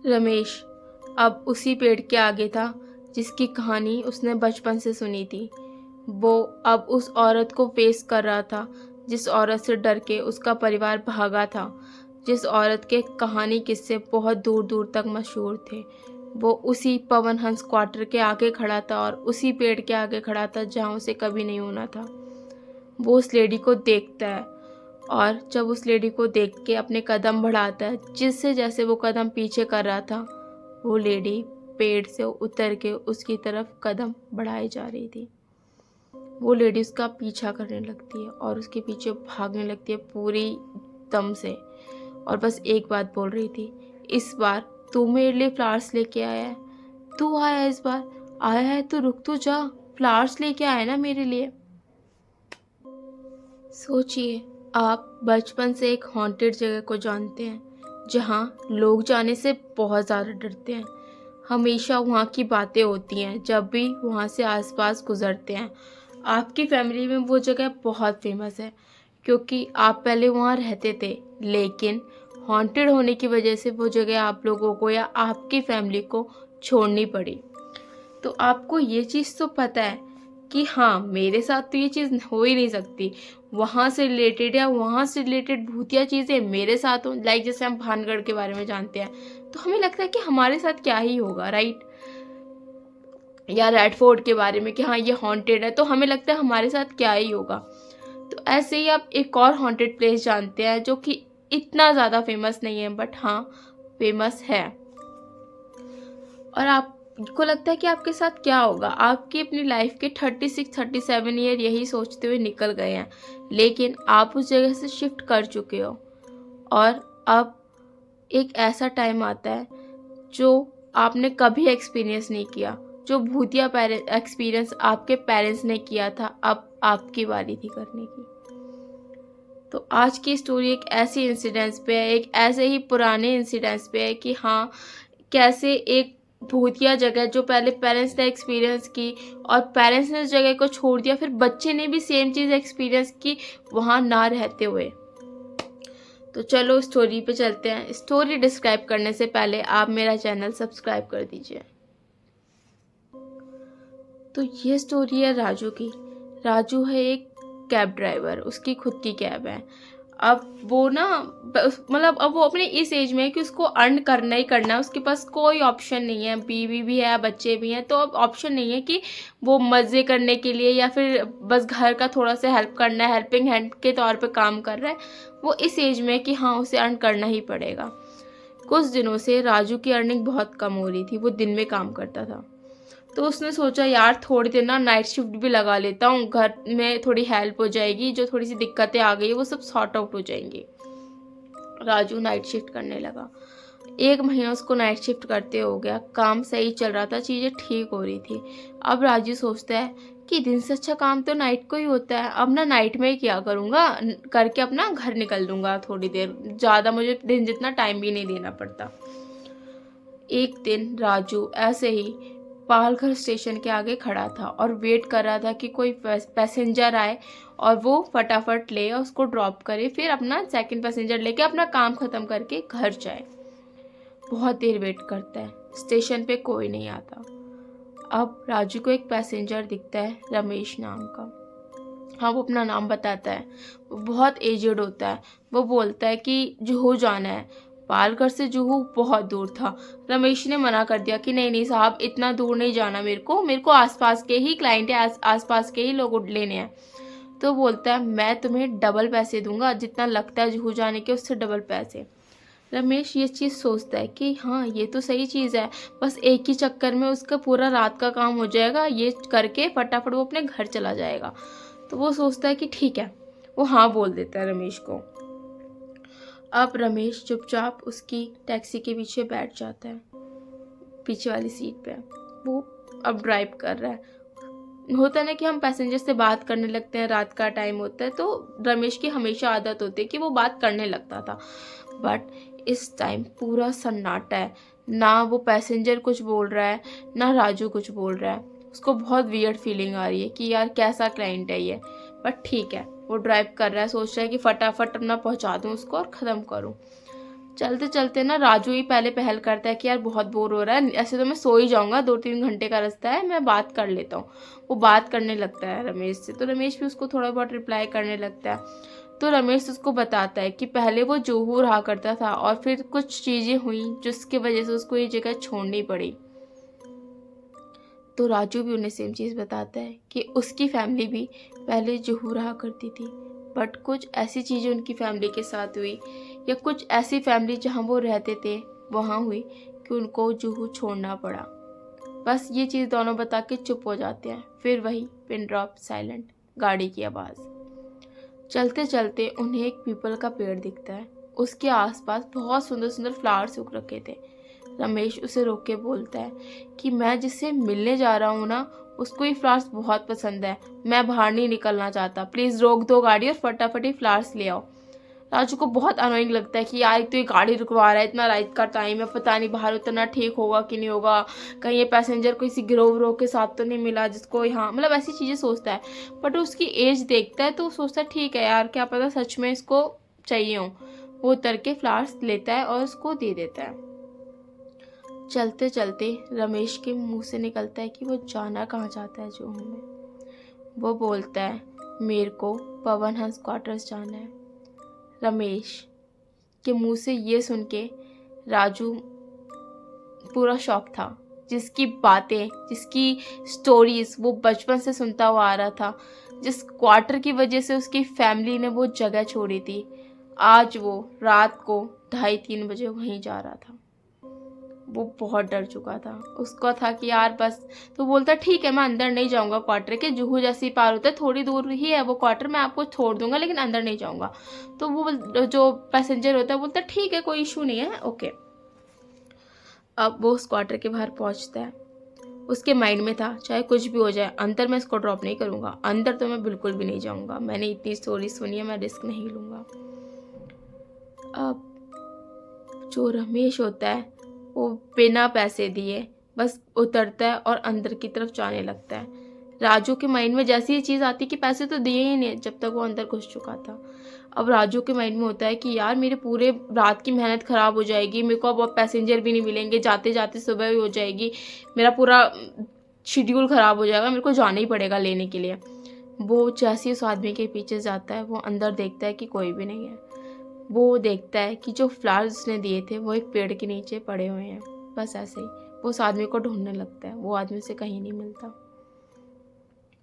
रमेश अब उसी पेड़ के आगे था जिसकी कहानी उसने बचपन से सुनी थी। वो अब उस औरत को फेस कर रहा था जिस औरत से डर के उसका परिवार भागा था, जिस औरत के कहानी किस्से बहुत दूर दूर तक मशहूर थे। वो उसी पवन हंस क्वार्टर के आगे खड़ा था और उसी पेड़ के आगे खड़ा था जहाँ उसे कभी नहीं होना था। वो उस लेडी को देखता है और जब उस लेडी को देख के अपने कदम बढ़ाता है, जिससे जैसे वो कदम पीछे कर रहा था, वो लेडी पेड़ से उतर के उसकी तरफ कदम बढ़ाई जा रही थी। वो लेडी उसका पीछा करने लगती है और उसके पीछे भागने लगती है पूरी दम से, और बस एक बात बोल रही थी, इस बार तू मेरे लिए फ्लावर्स लेके आया है, तू आया इस बार, आया है तो रुक तो जा, फ्लावर्स लेके आया ना मेरे लिए। सोचिए, आप बचपन से एक हॉन्टेड जगह को जानते हैं जहाँ लोग जाने से बहुत ज़्यादा डरते हैं। हमेशा वहाँ की बातें होती हैं जब भी वहाँ से आसपास गुजरते हैं। आपकी फैमिली में वो जगह बहुत फेमस है क्योंकि आप पहले वहाँ रहते थे, लेकिन हॉन्टेड होने की वजह से वो जगह आप लोगों को या आपकी फैमिली को छोड़नी पड़ी। तो आपको ये चीज़ तो पता है कि हाँ, मेरे साथ तो ये चीज़ हो ही नहीं सकती, वहाँ से रिलेटेड या वहाँ से रिलेटेड भूतिया चीज़ें मेरे साथ हो। लाइक जैसे हम भानगढ़ के बारे में जानते हैं तो हमें लगता है कि हमारे साथ क्या ही होगा, राइट। या रेड फोर्ट के बारे में कि हाँ ये हॉन्टेड है तो हमें लगता है हमारे साथ क्या ही होगा। तो ऐसे ही आप एक और हॉन्टेड प्लेस जानते हैं जो कि इतना ज़्यादा फेमस नहीं है बट हाँ फेमस है। और आपको लगता है कि आपके साथ क्या होगा। आपकी अपनी लाइफ के 36-37 ईयर यही सोचते हुए निकल गए हैं, लेकिन आप उस जगह से शिफ्ट कर चुके हो और अब एक ऐसा टाइम आता है जो आपने कभी एक्सपीरियंस नहीं किया, जो भूतिया एक्सपीरियंस आपके पेरेंट्स ने किया था, अब आपकी बारी थी करने की। तो आज की स्टोरी एक ऐसी इंसिडेंट्स पे है, एक ऐसे ही पुराने इंसिडेंट्स पे है कि हाँ कैसे एक भूतिया जगह जो पहले पेरेंट्स ने एक्सपीरियंस की और पेरेंट्स ने उस जगह को छोड़ दिया, फिर बच्चे ने भी सेम चीज़ एक्सपीरियंस की वहाँ ना रहते हुए। तो चलो स्टोरी पे चलते हैं। स्टोरी डिस्क्राइब करने से पहले आप मेरा चैनल सब्सक्राइब कर दीजिए। तो ये स्टोरी है राजू की। राजू है एक कैब ड्राइवर, उसकी खुद की कैब है। अब वो ना मतलब अब वो अपने इस एज में है कि उसको अर्न करना ही करना है, उसके पास कोई ऑप्शन नहीं है, बीवी भी है बच्चे भी हैं, तो अब ऑप्शन नहीं है कि वो मज़े करने के लिए या फिर बस घर का थोड़ा सा हेल्प करना है, हेल्पिंग हैंड के तौर पे काम कर रहा है। वो इस एज में है कि हाँ उसे अर्न करना ही पड़ेगा। कुछ दिनों से राजू की अर्निंग बहुत कम हो रही थी, वो दिन में काम करता था। तो उसने सोचा यार थोड़ी देर ना नाइट शिफ्ट भी लगा लेता हूँ, घर में थोड़ी हेल्प हो जाएगी, जो थोड़ी सी दिक्कतें आ गई वो सब सॉर्ट आउट हो जाएंगी। राजू नाइट शिफ्ट करने लगा। 1 महीना उसको नाइट शिफ्ट करते हो गया, काम सही चल रहा था, चीज़ें ठीक हो रही थी। अब राजू सोचता है कि दिन से अच्छा काम तो नाइट को ही होता है, अब ना नाइट में ही क्या करूँगा, करके अपना घर निकल दूंगा थोड़ी देर, ज़्यादा मुझे दिन जितना टाइम भी नहीं देना पड़ता। एक दिन राजू ऐसे ही पालघर स्टेशन के आगे खड़ा था और वेट कर रहा था कि कोई पैसेंजर आए और वो फटाफट ले और उसको ड्रॉप करे, फिर अपना सेकंड पैसेंजर लेके अपना काम ख़त्म करके घर जाए। बहुत देर वेट करता है, स्टेशन पे कोई नहीं आता। अब राजू को एक पैसेंजर दिखता है, रमेश नाम का। हाँ वो अपना नाम बताता है, वो बहुत एजेड होता है। वो बोलता है कि जुहू जाना है। पालघर से जुहू बहुत दूर था। रमेश ने मना कर दिया कि नहीं नहीं साहब, इतना दूर नहीं जाना, मेरे को आसपास के ही क्लाइंट है, आसपास के ही लोग लेने हैं। तो बोलता है मैं तुम्हें डबल पैसे दूंगा, जितना लगता है जुहू जाने के उससे डबल पैसे। रमेश ये चीज़ सोचता है कि हाँ ये तो सही चीज़ है, बस एक ही चक्कर में उसका पूरा रात का काम हो जाएगा, ये करके फटाफट वो अपने घर चला जाएगा। तो वो सोचता है कि ठीक है, वो हाँ बोल देता है रमेश को। अब रमेश चुपचाप उसकी टैक्सी के पीछे बैठ जाता है, पीछे वाली सीट पे। वो अब ड्राइव कर रहा है। होता है ना कि हम पैसेंजर से बात करने लगते हैं, रात का टाइम होता है, तो रमेश की हमेशा आदत होती है कि वो बात करने लगता था। बट इस टाइम पूरा सन्नाटा है, ना वो पैसेंजर कुछ बोल रहा है ना राजू कुछ बोल रहा है। उसको बहुत वियर्ड फीलिंग आ रही है कि यार कैसा क्लाइंट है ये। बट ठीक है, वो ड्राइव कर रहा है, सोच रहा है कि फटाफट अपना पहुंचा दूं उसको और ख़त्म करूं। चलते चलते ना राजू ही पहले पहल करता है कि यार बहुत बोर हो रहा है, ऐसे तो मैं सो ही जाऊंगा, 2-3 घंटे का रास्ता है, मैं बात कर लेता हूँ। वो बात करने लगता है रमेश से, तो रमेश भी उसको थोड़ा बहुत रिप्लाई करने लगता है। तो रमेश उसको बताता है कि पहले वो जुहू रहा करता था और फिर कुछ चीज़ें हुई जिसकी वजह से उसको ये जगह छोड़नी पड़ी। तो राजू भी उन्हें सेम चीज़ बताता है कि उसकी फैमिली भी पहले जुहू रहा करती थी, बट कुछ ऐसी चीज़ें उनकी फैमिली के साथ हुई, या कुछ ऐसी फैमिली जहाँ वो रहते थे वहाँ हुई, कि उनको जुहू छोड़ना पड़ा। बस ये चीज़ दोनों बता के चुप हो जाते हैं। फिर वही पिन ड्रॉप साइलेंट, गाड़ी की आवाज़। चलते चलते उन्हें एक पीपल का पेड़ दिखता है। उसके आसपास बहुत सुंदर सुंदर फ्लावर्स उग रखे थे। रमेश उसे रोक के बोलता है कि मैं जिससे मिलने जा रहा हूँ ना, उसको ये फ्लावर्स बहुत पसंद है, मैं बाहर नहीं निकलना चाहता, प्लीज़ रोक दो गाड़ी और फटाफट ये फ्लावर्स ले आओ। राजू को बहुत अनोइंग लगता है कि यार एक तो ये गाड़ी रुकवा रहा है, इतना रात का टाइम है, पता नहीं बाहर उतरना ठीक होगा कि नहीं होगा, कहीं ये पैसेंजर किसी गिरोह विरोह के साथ तो नहीं मिला जिसको यहाँ, मतलब ऐसी चीज़ें सोचता है। बट उसकी एज देखता है तो वो सोचता है ठीक है यार, क्या पता सच में इसको चाहिए हो। वो उतर के फ्लावर्स लेता है और उसको दे देता है। चलते चलते रमेश के मुंह से निकलता है कि वो जाना कहाँ चाहता है जुहू में। वो बोलता है मेरे को पवन हंस क्वार्टर्स जाना है। रमेश के मुंह से ये सुन के राजू पूरा शॉक था। जिसकी बातें, जिसकी स्टोरीज वो बचपन से सुनता हुआ आ रहा था, जिस क्वार्टर की वजह से उसकी फैमिली ने वो जगह छोड़ी थी, आज वो रात को 2:30-3 बजे वहीं जा रहा था। वो बहुत डर चुका था। उसको था कि यार बस, तो बोलता ठीक है मैं अंदर नहीं जाऊंगा, क्वार्टर के जुहू जैसी पार होता है, थोड़ी दूर ही है वो क्वार्टर, मैं आपको छोड़ दूंगा लेकिन अंदर नहीं जाऊंगा। तो वो जो पैसेंजर होता है बोलता ठीक है कोई इशू नहीं है, ओके। अब वो उस क्वार्टर के बाहर पहुंचता है। उसके माइंड में था चाहे कुछ भी हो जाए अंदर मैं इसको ड्रॉप नहीं करूंगा, अंदर तो मैं बिल्कुल भी नहीं जाऊंगा, मैंने इतनी स्टोरी सुनी है, मैं रिस्क नहीं लूंगा। अब जो रमेश होता है वो बिना पैसे दिए बस उतरता है और अंदर की तरफ जाने लगता है। राजू के माइंड में जैसी ये चीज़ आती है कि पैसे तो दिए ही नहीं जब तक वो अंदर घुस चुका था। अब राजू के माइंड में होता है कि यार मेरे पूरे रात की मेहनत ख़राब हो जाएगी, मेरे को अब पैसेंजर भी नहीं मिलेंगे, जाते जाते सुबह भी हो जाएगी, मेरा पूरा शेड्यूल ख़राब हो जाएगा, मेरे को जाना ही पड़ेगा लेने के लिए। वो जैसे उस आदमी के पीछे जाता है वो अंदर देखता है कि कोई भी नहीं है। वो देखता है कि जो फ्लावर्स उसने दिए थे वो एक पेड़ के नीचे पड़े हुए हैं। बस ऐसे ही वो उस आदमी को ढूंढने लगता है, वो आदमी उसे कहीं नहीं मिलता।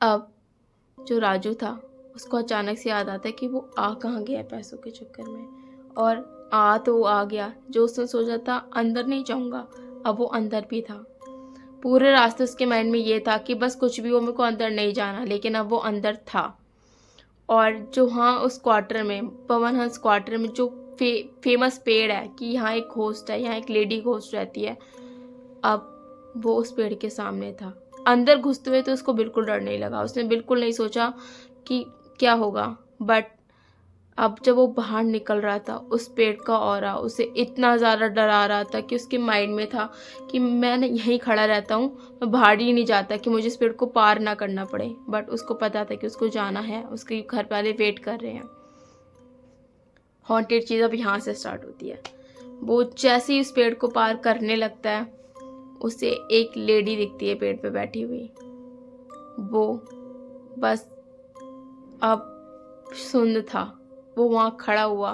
अब जो राजू था उसको अचानक से याद आता है कि वो आ कहाँ गया पैसों के चक्कर में, और आ तो वो आ गया, जो उसने सोचा था अंदर नहीं जाऊंगा अब वो अंदर भी था। पूरे रास्ते उसके माइंड में ये था कि बस कुछ भी हो मेरे को अंदर नहीं जाना, लेकिन अब वो अंदर था। और जो हाँ उस क्वार्टर में, पवन हंस क्वार्टर में जो फेमस पेड़ है कि यहाँ एक घोस्ट है, यहाँ एक लेडी घोस्ट रहती है, अब वो उस पेड़ के सामने था। अंदर घुसते हुए तो उसको बिल्कुल डर नहीं लगा, उसने बिल्कुल नहीं सोचा कि क्या होगा। बट अब जब वो बाहर निकल रहा था उस पेड़ का ऑरा उसे इतना ज़्यादा डरा रहा था कि उसके माइंड में था कि मैं यहीं खड़ा रहता हूँ, मैं बाहर ही नहीं जाता कि मुझे इस पेड़ को पार ना करना पड़े। बट उसको पता था कि उसको जाना है, उसके घर वाले वेट कर रहे हैं। हॉन्टेड चीज़ अब यहाँ से स्टार्ट होती है। वो जैसे ही उस पेड़ को पार करने लगता है उसे एक लेडी दिखती है पेड़ पे बैठी हुई। वो बस अब सुंद था, वो वहाँ खड़ा हुआ,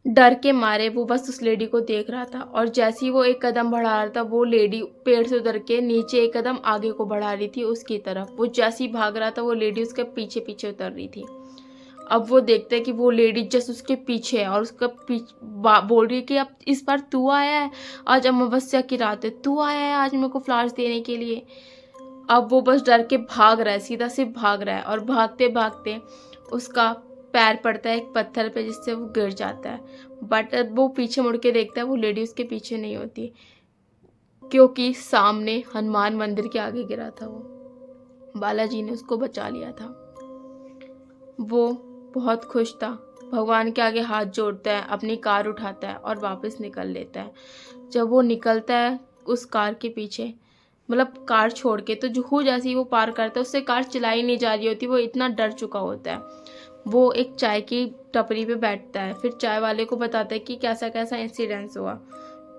डर के मारे वो बस उस लेडी को देख रहा था। और जैसे ही वो एक कदम बढ़ा रहा था वो लेडी पेड़ से उतर के नीचे एक कदम आगे को बढ़ा रही थी उसकी तरफ। वो जैसे ही भाग रहा था वो लेडी उसके पीछे पीछे उतर रही थी। अब वो देखते हैं कि वो लेडी जस्ट उसके पीछे है और उसका बोल रही है कि अब इस बार तू आया है, आज अमावस्या की रात है, तू आया है आज मेरे को फ्लावर्स देने के लिए। अब वो बस डर के भाग रहा है, सीधा से भाग रहा है, और भागते भागते उसका पैर पड़ता है एक पत्थर पे जिससे वो गिर जाता है। बट वो पीछे मुड़ के देखता है वो लेडी उसके पीछे नहीं होती, क्योंकि सामने हनुमान मंदिर के आगे गिरा था वो। बालाजी ने उसको बचा लिया था। वो बहुत खुश था, भगवान के आगे हाथ जोड़ता है, अपनी कार उठाता है और वापस निकल लेता है। जब वो निकलता है उस कार के पीछे, मतलब कार छोड़ के, तो जुहू जैसे ही वो पार करता है उससे कार चलाई नहीं जा रही होती, वो इतना डर चुका होता है। वो एक चाय की टपरी पे बैठता है, फिर चाय वाले को बताता है कि कैसा कैसा इंसिडेंस हुआ।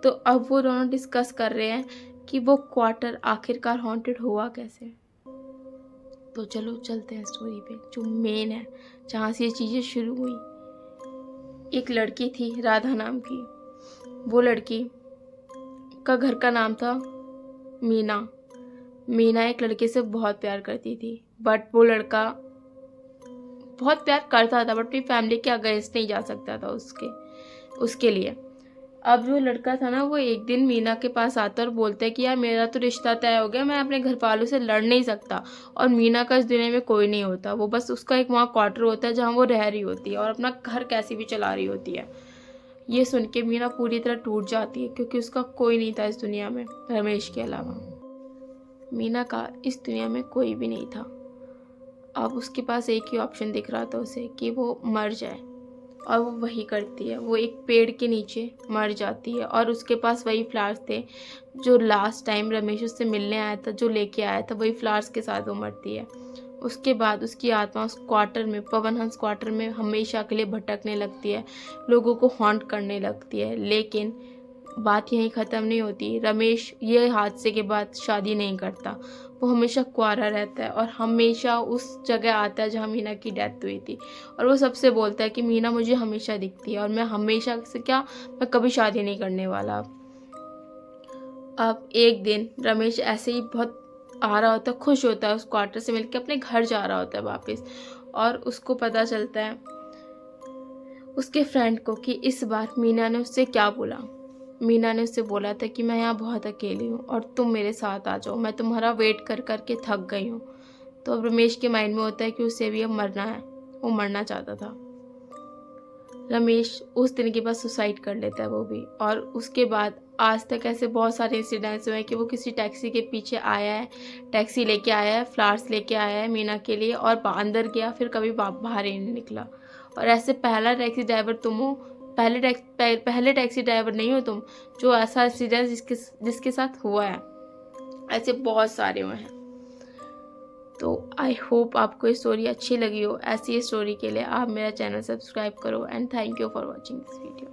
तो अब वो दोनों डिस्कस कर रहे हैं कि वो क्वार्टर आखिरकार हॉन्टेड हुआ कैसे। तो चलो चलते हैं स्टोरी पे, जो मेन है, जहाँ से ये चीज़ें शुरू हुई। एक लड़की थी राधा नाम की। वो लड़की का घर का नाम था मीना। मीना एक लड़के से बहुत प्यार करती थी, बट वो लड़का बहुत प्यार करता था बट अपनी फैमिली के अगेंस्ट नहीं जा सकता था उसके लिए। अब जो लड़का था ना, वो एक दिन मीना के पास आता और बोलता है कि यार मेरा तो रिश्ता तय हो गया, मैं अपने घर वालों से लड़ नहीं सकता, और मीना का इस दुनिया में कोई नहीं होता, वो बस उसका एक वहाँ क्वार्टर होता है जहाँ वो रह रही होती है और अपना घर कैसे भी चला रही होती है। ये सुन के मीना पूरी तरह टूट जाती है, क्योंकि उसका कोई नहीं था इस दुनिया में रमेश के अलावा। मीना का इस दुनिया में कोई भी नहीं था। अब उसके पास एक ही ऑप्शन दिख रहा था उसे, कि वो मर जाए, और वो वही करती है। वो एक पेड़ के नीचे मर जाती है, और उसके पास वही फ्लावर्स थे जो लास्ट टाइम रमेश उससे मिलने आया था, जो लेके आया था, वही फ्लावर्स के साथ वो मरती है। उसके बाद उसकी आत्मा उस क्वार्टर में, पवन हंस क्वार्टर में हमेशा के लिए भटकने लगती है, लोगों को हॉन्ट करने लगती है। लेकिन बात यहीं ख़त्म नहीं होती। रमेश ये हादसे के बाद शादी नहीं करता, वो हमेशा कुंवारा रहता है और हमेशा उस जगह आता है जहाँ मीना की डेथ हुई थी, और वो सबसे बोलता है कि मीना मुझे हमेशा दिखती है और मैं हमेशा से क्या, मैं कभी शादी नहीं करने वाला। अब एक दिन रमेश ऐसे ही बहुत आ रहा होता है, खुश होता है, उस क्वार्टर से मिलकर अपने घर जा रहा होता है वापस, और उसको पता चलता है उसके फ्रेंड को कि इस बार मीना ने उससे क्या बोला। मीना ने उससे बोला था कि मैं यहाँ बहुत अकेली हूँ और तुम मेरे साथ आ जाओ, मैं तुम्हारा वेट कर कर के थक गई हूँ। तो अब रमेश के माइंड में होता है कि उसे भी अब मरना है, वो मरना चाहता था। रमेश उस दिन के बाद सुसाइड कर लेता है वो भी। और उसके बाद आज तक ऐसे बहुत सारे इंसिडेंट्स हुए हैं कि वो किसी टैक्सी के पीछे आया है, टैक्सी लेके आया है, फ्लावर्स लेके आया है मीना के लिए, और अंदर गया, फिर कभी बाहर ही नहीं निकला। और ऐसे पहला टैक्सी ड्राइवर तुम हो, पहले टैक्सी ड्राइवर नहीं हो तुम जो ऐसा इंसिडेंट जिसके साथ हुआ है। ऐसे बहुत सारे हुए हैं। तो आई होप आपको ये स्टोरी अच्छी लगी हो। ऐसी स्टोरी के लिए आप मेरा चैनल सब्सक्राइब करो, and thank you for watching this video.